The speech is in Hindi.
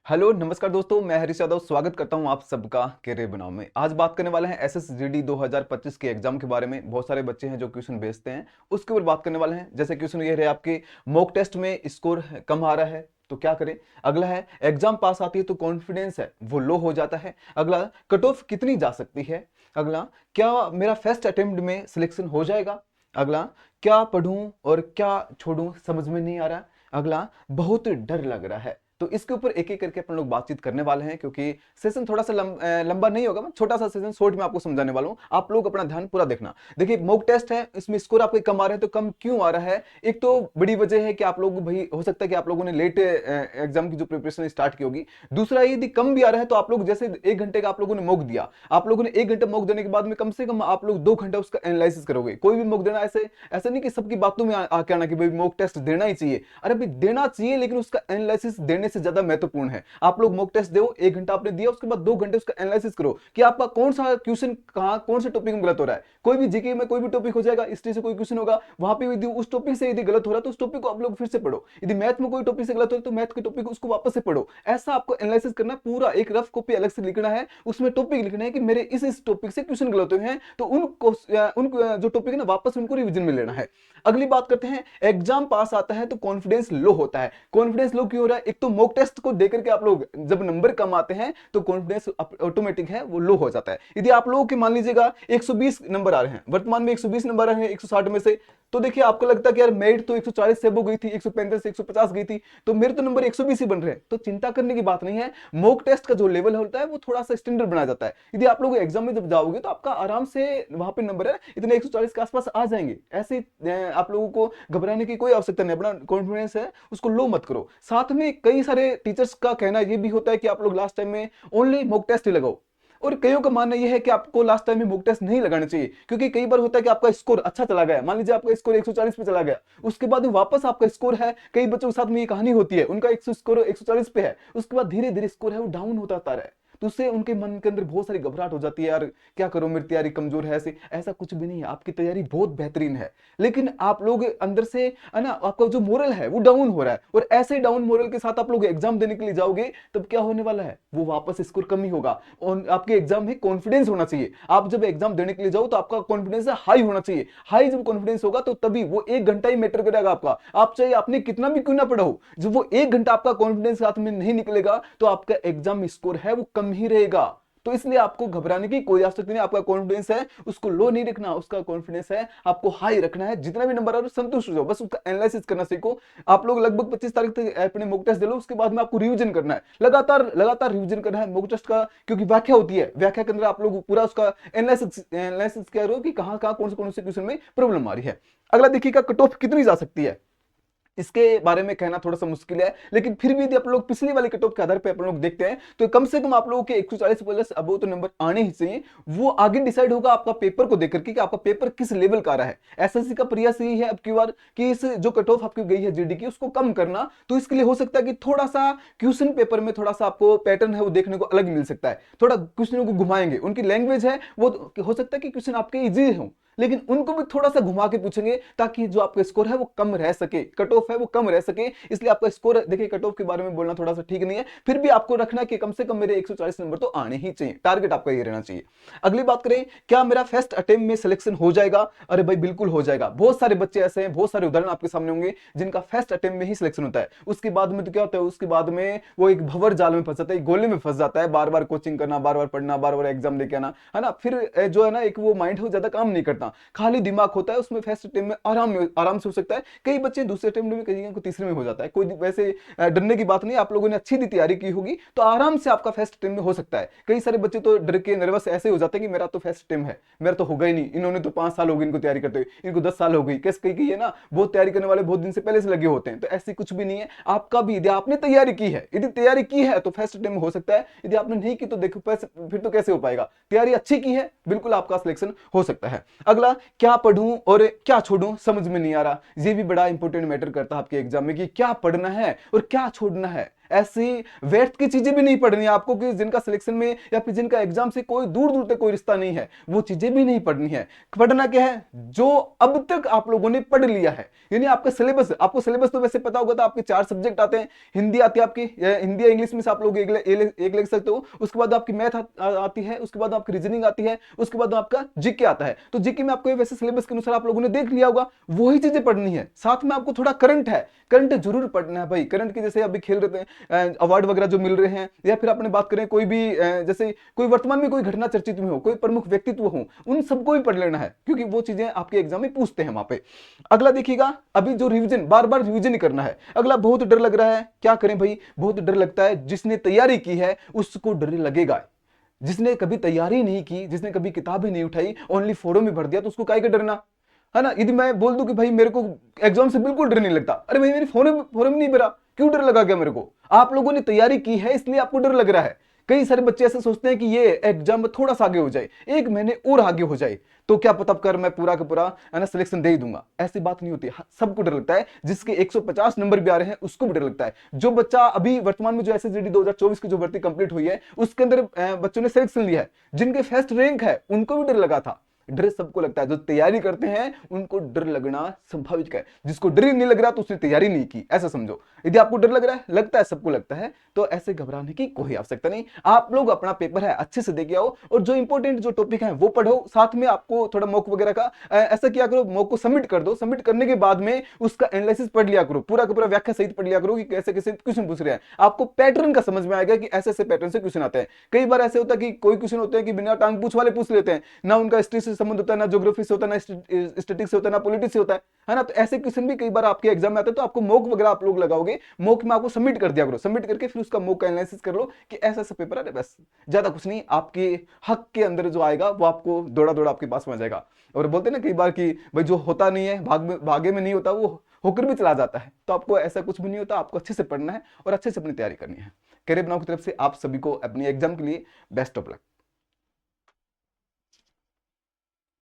हेलो नमस्कार दोस्तों, मैं हरीश यादव स्वागत करता हूं आप सबका करियर बनाओ में। आज बात करने वाले हैं एसएसजीडी 2025 के एग्जाम के बारे में। बहुत सारे बच्चे हैं जो क्वेश्चन भेजते हैं, उसके ऊपर बात करने वाले हैं। जैसे क्वेश्चन ये रहे आपके, मॉक टेस्ट में स्कोर कम आ रहा है तो क्या करें। अगला है, एग्जाम पास आती है तो कॉन्फिडेंस है वो लो हो जाता है। अगला, कट ऑफ कितनी जा सकती है। अगला, क्या मेरा फर्स्ट अटेम्प्ट में सिलेक्शन हो जाएगा। अगला, क्या पढ़ूं और क्या छोड़ूं समझ में नहीं आ रहा। अगला, बहुत डर लग रहा है। तो इसके ऊपर एक एक करके अपन लोग बातचीत करने वाले हैं, क्योंकि सेशन थोड़ा सा लंबा नहीं होगा। मैं छोटा सा सेशन शॉर्ट में आपको समझाने वाला हूं, आप लोग अपना ध्यान पूरा देखना। देखिए, मॉक टेस्ट है, इसमें स्कोर आपके कम आ रहे हैं तो कम क्यों आ रहा है। एक तो बड़ी वजह है कि आप लोग, भाई हो सकता है कि आप लोगों ने लेट एग्जाम की जो प्रिपरेशन स्टार्ट की होगी। दूसरा, यदि कम भी आ रहा है तो आप लोग जैसे 1 घंटे का आप लोगों ने मॉक दिया, आप लोगों ने 1 घंटे मॉक देने के बाद में कम से कम आप लोग 2 घंटा उसका एनालिसिस करोगे। कोई भी मॉक देना ऐसे ऐसा नहीं कि सबकी बातों में आके आना कि भाई मॉक टेस्ट देना ही चाहिए। अरे भाई देना चाहिए, लेकिन उसका एनालिसिस देने से ज्यादा महत्वपूर्ण है। आप लोग मॉक टेस्ट दो, 1 घंटा आपने दिया, उसके बाद 2 घंटे उसका एनालिसिस करो कि आपका कौन सा क्वेश्चन कहां कौन से टॉपिक में गलत हो रहा है। कोई भी जीके में कोई भी टॉपिक हो जाएगा, हिस्ट्री से कोई क्वेश्चन होगा, वहां पे यदि उस टॉपिक से यदि गलत हो रहा है तो उस टॉपिक को आप लोग फिर से पढ़ो। यदि मैथ में कोई टॉपिक से गलत हो रहा है तो मैथ के टॉपिक उसको वापस से पढ़ो। ऐसा आपको एनालिसिस करना, पूरा एक रफ कॉपी अलग से लिखना है, उसमें टॉपिक लिखना है कि मेरे इस टॉपिक से क्वेश्चन गलत हुए हैं, तो उन जो टॉपिक है ना वापस उनको रिवीजन में लेना है। अगली बात करते हैं, एग्जाम पास आता है तो कॉन्फिडेंस लो होता है। कॉन्फिडेंस लो क्यों हो रहा है। एक तो मॉक टेस्ट को देकर के आप लोग जब नंबर कम आते हैं तो कॉन्फिडेंस ऑटोमेटिक है वो लो हो जाता है। यदि आप लोगों के मान लीजिएगा 120 नंबर आ रहे हैं, वर्तमान में 120 नंबर आ रहे हैं 160 में से, तो देखिए आपको लगता है कि यार मेरिट तो 140 से हो गई थी, 135 से 150 गई थी, तो मेरे तो नंबर 120 ही बन रहे हैं। तो चिंता करने की बात नहीं है। मॉक टेस्ट का जो लेवल होता है वो थोड़ा सा स्टैंडर्ड बनाया जाता है। यदि आप लोग एग्जाम में जब जाओगे तो आपका आराम से वहां पे नंबर है इतने 140 के आसपास आ जाएंगे। ऐसे आप लोगों को घबराने की कोई आवश्यकता नहीं। अपना कॉन्फिडेंस है उसको लो मत करो। साथ में कई सारे टीचर्स का कहना यह भी होता है कि आप लोग लास्ट टाइम में ओनली मॉक टेस्ट ही लगाओ, और कईयों का मानना यह है कि आपको लास्ट टाइम में मॉक टेस्ट नहीं लगाना चाहिए, क्योंकि कई बार होता है कि आपका स्कोर अच्छा चला गया, मान लीजिए आपका स्कोर 140 पे चला गया, उसके बाद वापस आपका स्कोर है, कई बच्चों के साथ में ये कहानी होती है, उनका स्कोर 140 पे है, उसके बाद धीरे धीरे स्कोर है वो डाउन होता आता है। तो उससे उनके मन के अंदर बहुत सारी घबराहट हो जाती है, यार क्या करूं, मेरी तैयारी कमजोर है। ऐसे ऐसा कुछ भी नहीं है, आपकी तैयारी बहुत बेहतरीन है, लेकिन आप लोग अंदर से है ना, आपका जो मोरल है वो डाउन हो रहा है, और ऐसे डाउन मोरल के साथ आप लोग एग्जाम देने के लिए जाओगे तब क्या होने वाला है, वो वापस स्कोर कम ही होगा। और आपके एग्जाम में कॉन्फिडेंस होना चाहिए। आप जब एग्जाम देने के लिए जाओ तो आपका कॉन्फिडेंस हाई होना चाहिए। हाई जब कॉन्फिडेंस होगा तो तभी वो 1 घंटा ही मैटर करेगा आपका। आप चाहे आपने कितना भी क्यों ना पढ़ा हो, जब वो 1 घंटा आपका कॉन्फिडेंस साथ में नहीं निकलेगा तो आपका एग्जाम स्कोर है वो कम ही रहेगा। तो इसलिए आपको घबराने की कोई आवश्यकता नहीं। आपका कॉन्फिडेंस है उसको लो नहीं रखना, उसका कॉन्फिडेंस है आपको हाई रखना है। जितना भी नंबर आ रहा है संतुष्ट हो जाओ, बस उसका एनालिसिस करना सीखो। आप लोग लगभग 25 तारीख तक अपने मॉक टेस्ट दे लो, उसके बाद में आपको रिवीजन करना है, लगातार लगातार रिवीजन करना है मॉक टेस्ट का, क्योंकि व्याख्या होती है, व्याख्या के अंदर आप लोग पूरा उसका एनालिसिस कर रहे हो कि कहां कहां कौन से क्वेश्चन में प्रॉब्लम आ रही है। अगला देखिएगा, कट ऑफ कितनी जा सकती है। इसके बारे में कहना थोड़ा सा मुश्किल है, लेकिन फिर भी यदि आप लोग पिछली वाली कट ऑफ के आधार पर अपन लोग देखते हैं तो कम से कम आप लोगों के 140 प्लस अब तो नंबर आने ही चाहिए। वो आगे डिसाइड होगा आपका पेपर को देखकर कि आपका पेपर किस लेवल का रहा है। एसएससी का प्रयास यही है अब की बार कि इस जो कट ऑफ आपकी गई है जीडी की उसको कम करना। तो इसके लिए हो सकता है कि थोड़ा सा क्वेश्चन पेपर में थोड़ा सा आपको पैटर्न है वो देखने को अलग मिल सकता है। थोड़ा क्वेश्चनों को घुमाएंगे, उनकी लैंग्वेज है वो हो सकता है कि क्वेश्चन आपके इजी हो, लेकिन उनको भी थोड़ा सा घुमा के पूछेंगे ताकि जो आपका स्कोर है वो कम रह सके, कट ऑफ है वो कम रह सके। इसलिए आपका स्कोर देखिए, कट ऑफ के बारे में बोलना थोड़ा सा ठीक नहीं है, फिर भी आपको रखना है कि कम से कम मेरे 140 नंबर तो आने ही चाहिए, टारगेट आपका ये रहना चाहिए। अगली बात करें, क्या मेरा फर्स्ट अटेम्प्ट में सिलेक्शन हो जाएगा। अरे भाई बिल्कुल हो जाएगा। बहुत सारे बच्चे ऐसे हैं, बहुत सारे उदाहरण आपके सामने होंगे जिनका फर्स्ट अटेम्प्ट में ही सिलेक्शन होता है। उसके बाद में तो क्या होता है, उसके बाद में वो एक भंवर जाल में फंस जाता है, गोले में फंस जाता है, बार बार कोचिंग करना, बार बार पढ़ना, बार बार एग्जाम देके आना, है ना। फिर जो है ना, एक वो माइंड हो ज्यादा काम नहीं करता, खाली दिमाग होता है उसमें। फर्स्ट अटेम्प्ट में आराम से हो सकता है, कई बच्चे दूसरे अटेम्प्ट में, कई को तीसरे में हो जाता है। कोई वैसे डरने की बात नहीं, आप लोगों ने अच्छी तैयारी की होगी तो आराम से आपका फर्स्ट अटेम्प्ट में हो सकता है। कई सारे बच्चे तो डर के नर्वस ऐसे हो जाते हैं कि मेरा तो फर्स्ट अटेम्प्ट है, मेरा तो होगा ही नहीं, इन्होंने तो 5 साल हो गए इनको तैयारी करते हुए, इनको 10 साल हो गई। कैसे कई की है ना, बहुत तैयारी करने वाले बहुत दिन से पहले से लगे होते हैं। तो ऐसी कुछ भी नहीं है। आपका भी यदि आपने तैयारी की है, यदि तैयारी की है तो फर्स्ट अटेम्प्ट में हो सकता है। यदि आपने नहीं की तो देखो फिर तो कैसे हो पाएगा। तैयारी अच्छी की है, बिल्कुल आपका सिलेक्शन हो सकता है। अगला, क्या पढ़ूं और क्या छोड़ूं समझ में नहीं आ रहा। ये भी बड़ा इंपॉर्टेंट मैटर करता है आपके एग्जाम में कि क्या पढ़ना है और क्या छोड़ना है। ऐसी व्यर्थ की चीजें भी नहीं पढ़नी है आपको कि जिनका सिलेक्शन में या फिर जिनका एग्जाम से कोई दूर दूर तक कोई रिश्ता नहीं है, वो चीजें भी नहीं पढ़नी है। पढ़ना क्या है, जो अब तक आप लोगों ने पढ़ लिया है, यानी आपका सिलेबस। आपको सिलेबस तो वैसे पता होगा, तो आपके 4 सब्जेक्ट आते हैं, हिंदी आती है आपकी, हिंदी या इंग्लिश में से आप लोग एक लिख सकते हो, उसके बाद आपकी मैथ आती है, उसके बाद आपकी रीजनिंग आती है, उसके बाद आपका जीके आता है। तो जीके में आपको वैसे सिलेबस के अनुसार आप लोगों ने देख लिया होगा, वही चीजें पढ़नी है। साथ में आपको थोड़ा करंट है, करंट जरूर पढ़ना है भाई। करंट की जैसे अभी खेल रहे हैं, अवार्ड वगैरह जो मिल रहे हैं, या फिर अपने बात करें कोई भी जैसे कोई वर्तमान में कोई घटना चर्चित में हो, कोई प्रमुख व्यक्तित्व हो, उन सबको भी पढ़ लेना है, क्योंकि वो चीजें आपके एग्जाम में पूछते हैं वहां पे। अगला देखिएगा, अभी जो रिवीजन, बार बार रिवीजन करना है। अगला, बहुत डर लग रहा है, क्या करें भाई, बहुत डर लगता है। जिसने तैयारी की है उसको डर लगेगा, जिसने कभी तैयारी नहीं की, जिसने कभी किताबें नहीं उठाई, ओनली फोरम में भर दिया, तो उसको काहे का डरना है ना। यदि मैं बोल दूं कि भाई मेरे को एग्जाम से बिल्कुल डर नहीं लगता, अरे भाई मेरी फोरम नहीं भरा, क्यों डर लगा क्या मेरे को। आप लोगों ने तैयारी की है इसलिए आपको डर लग रहा है। कई सारे बच्चे ऐसे सोचते हैं कि ये एग्जाम में थोड़ा सा आगे हो जाए, 1 महीने और आगे हो जाए, तो क्या पता कर मैं पूरा का पूरा है ना सिलेक्शन दे ही दूंगा। ऐसी बात नहीं होती। सबको डर लगता है, जिसके 150 नंबर भी आ रहे हैं उसको भी डर लगता है। जो बच्चा अभी वर्तमान में जो एसएसजीडी 2024 की जो भर्ती कंप्लीट हुई है, उसके अंदर बच्चों ने सिलेक्शन लिया है, जिनके फर्स्ट रैंक है उनको भी डर लगा था। डर सबको लगता है, जो तैयारी करते हैं उनको डर लगना स्वाभाविक है। जिसको डर ही नहीं लग रहा तो उसने तैयारी नहीं की, ऐसा समझो। यदि आपको डर लग रहा है, लगता है, सबको लगता है, तो ऐसे घबराने की कोई आवश्यकता नहीं। आप लोग अपना पेपर है अच्छे से दे के आओ, और जो इंपॉर्टेंट जो टॉपिक है वो पढ़ो। साथ में आपको थोड़ा मॉक वगैरह का ऐसा किया करो, मॉक को सबमिट कर दो। सबमिट करने के बाद में उसका एनालिसिस पढ़ लिया करो, पूरा का पूरा व्याख्या सहित पढ़ लिया करो कि कैसे कैसे क्वेश्चन पूछ रहे हैं। आपको पैटर्न का समझ में आएगा कि ऐसे ऐसे पैटर्न से क्वेश्चन आते हैं। कई बार ऐसे होता है कि कोई क्वेश्चन होते हैं कि बिना टांग पूछ वाले पूछ लेते हैं, ना उनका हिस्ट्री से संबंध होता है, ना ज्योग्राफी से होता है, ना स्टैटिस्टिक्स से होता है, ना पॉलिटिक्स से होता है ना। तो ऐसे क्वेश्चन भी कई बार आपके एग्जाम में आते हैं। तो आपको मॉक वगैरह आप लोग लगाओगे, मॉक में आपको सबमिट कर दिया करो, सबमिट करके फिर उसका मॉक का एनालिसिस कर लो कि ऐसा ऐसा पेपर है। बस ज्यादा कुछ नहीं, आपके हक के अंदर जो आएगा वो आपको दौड़ा दौड़ा आपके पास में आ जाएगा। और बोलते हैं ना कई बार कि भाई जो होता नहीं है भागे में नहीं होता, वो होकर भी चला जाता है। तो आपको ऐसा कुछ भी नहीं होता, आपको अच्छे से पढ़ना है और अच्छे से अपनी तैयारी करनी है। करियर बनाओ की तरफ से आप सभी को अपनी एग्जाम के लिए बेस्ट ऑफ लक।